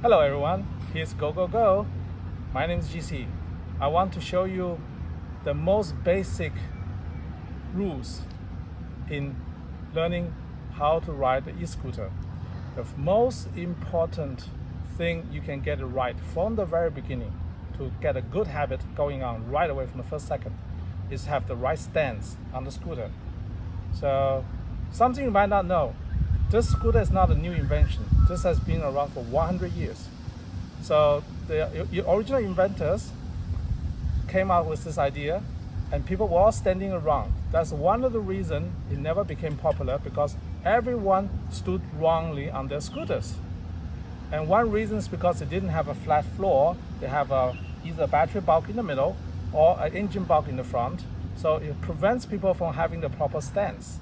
Hello everyone, here's GoGoGo. My name is GC. I want to show you the most basic rules in learning how to ride the e-scooter. The most important thing you can get it right from the very beginning to get a good habit going on right away from the first second is have the right stance on the scooter. So something you might not know, this scooter is not a new invention. This has been around for 100 years. So the original inventors came out with this idea and people were all standing around. That's one of the reasons it never became popular, because everyone stood wrongly on their scooters. And one reason is because they didn't have a flat floor. They have either a battery bulk in the middle or an engine bulk in the front. So it prevents people from having the proper stance.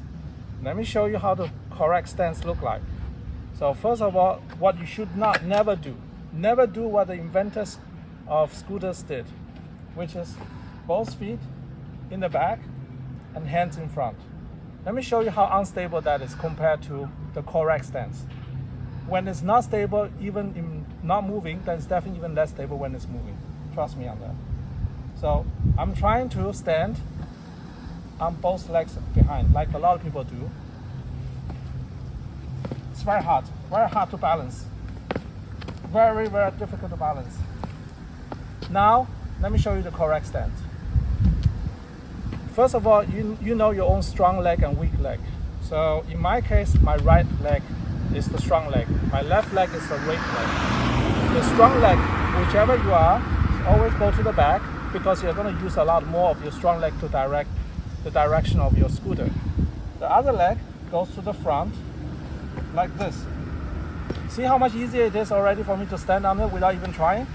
Let me show you how the correct stance look like. So first of all, what you should never do what the inventors of scooters did, which is both feet in the back and hands in front. Let me show you how unstable that is compared to the correct stance. When it's not stable, even in not moving, then it's definitely even less stable when it's moving. Trust me on that. So I'm trying to stand on both legs behind, like a lot of people do. It's very hard to balance. Very, very difficult to balance. Now, let me show you the correct stance. First of all, you know your own strong leg and weak leg. So in my case, my right leg is the strong leg. My left leg is the weak leg. The strong leg, whichever you are, always go to the back, because you're going to use a lot more of your strong leg to direct the direction of your scooter. The other leg goes to the front, like this. See how much easier it is already for me to stand on it without even trying?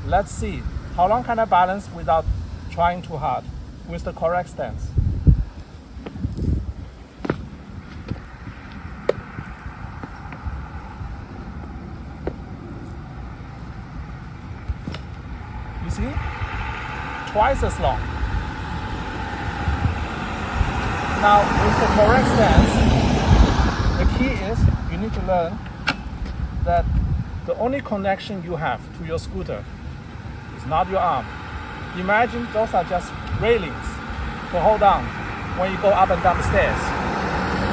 Let's see. How long can I balance without trying too hard with the correct stance? You see? Twice as long. Now, with the correct stance, the key is you need to learn that the only connection you have to your scooter is not your arm. Imagine those are just railings to hold on when you go up and down the stairs.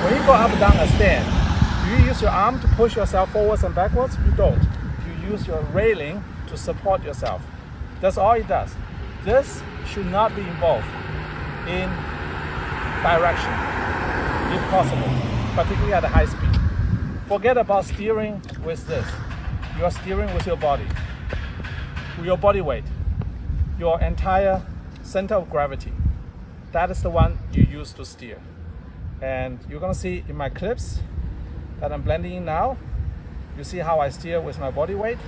When you go up and down a stair, do you use your arm to push yourself forwards and backwards? You don't. You use your railing to support yourself. That's all it does. This should not be involved in direction, if possible, particularly at a high speed. Forget about steering with this. You are steering with your body, with your body weight, your entire center of gravity. That is the one you use to steer. And you're gonna see in my clips that I'm blending in now, you see how I steer with my body weight,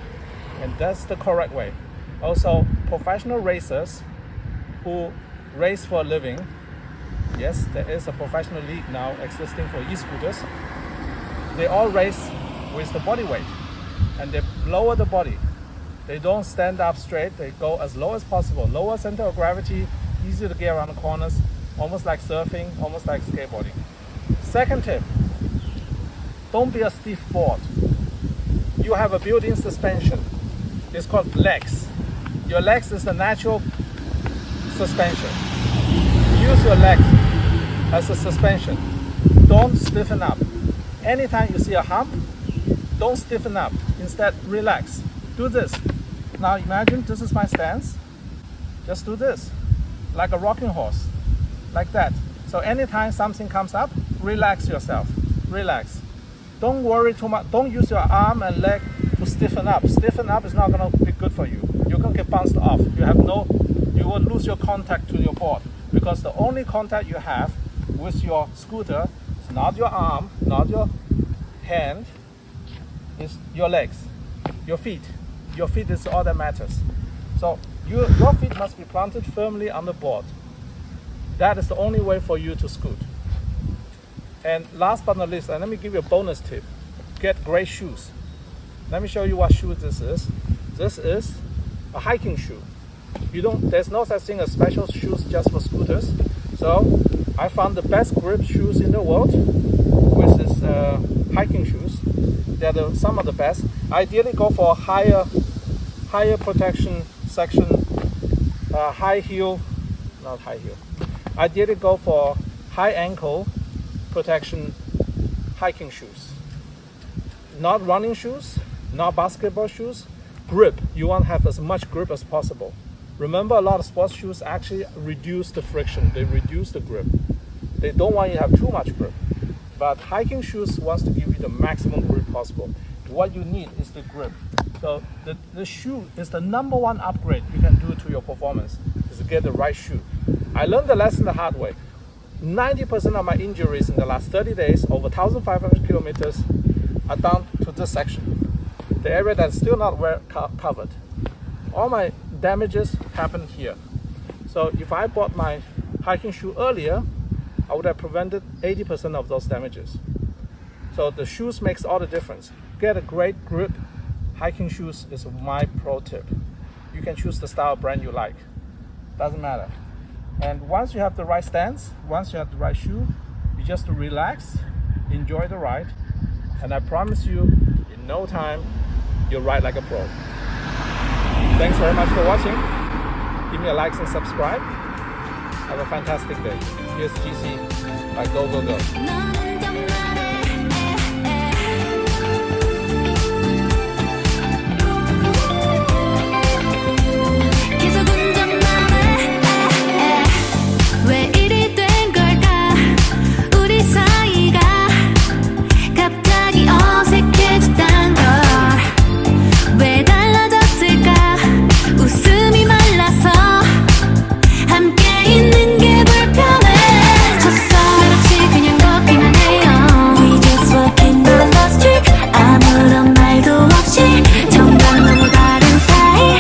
and that's the correct way. Also, professional racers who race for a living, yes, there is a professional league now existing for e-scooters. They all race with the body weight, and they lower the body. They don't stand up straight. They go as low as possible. Lower center of gravity, easy to get around the corners, almost like surfing, almost like skateboarding. Second tip, don't be a stiff board. You have a built-in suspension. It's called legs. Your legs is the natural suspension. Use your legs as a suspension. Don't stiffen up. Anytime you see a hump, don't stiffen up. Instead, relax. Do this. Now imagine this is my stance. Just do this, like a rocking horse, like that. So anytime something comes up, relax yourself. Relax. Don't worry too much. Don't use your arm and leg to stiffen up. Stiffen up is not going to be good for you. You're going to get bounced off. You will lose your contact to your board, because the only contact you have with your scooter is not your arm, not your hand, is your legs, your feet. Your feet is all that matters. So your feet must be planted firmly on the board. That is the only way for you to scoot. And last but not least, and let me give you a bonus tip. Get great shoes. Let me show you what shoe this is. This is a hiking shoe. There's no such thing as special shoes just for scooters. So I found the best grip shoes in the world, which is hiking shoes. they're some of the best. Ideally, go for a higher protection section, high heel, not high heel. Ideally, go for high ankle protection hiking shoes. Not running shoes, not basketball shoes. Grip, you want to have as much grip as possible. Remember, a lot of sports shoes actually reduce the friction, they reduce the grip. They don't want you to have too much grip. But hiking shoes wants to give you the maximum grip possible. What you need is the grip. So the shoe is the number one upgrade you can do to your performance, is to get the right shoe. I learned the lesson the hard way. 90% of my injuries in the last 30 days, over 1,500 kilometers, are down to this section. The area that's still not well covered. All my damages happen here. So if I bought my hiking shoe earlier, I would have prevented 80% of those damages. So the shoes makes all the difference. Get a great grip. Hiking shoes is my pro tip. You can choose the style brand you like. Doesn't matter. And once you have the right stance, once you have the right shoe, you just relax, enjoy the ride, and I promise you, in no time, you'll ride like a pro. Thanks very much for watching. Give me a like and subscribe. Have a fantastic day. Here's GC by GoGoGo.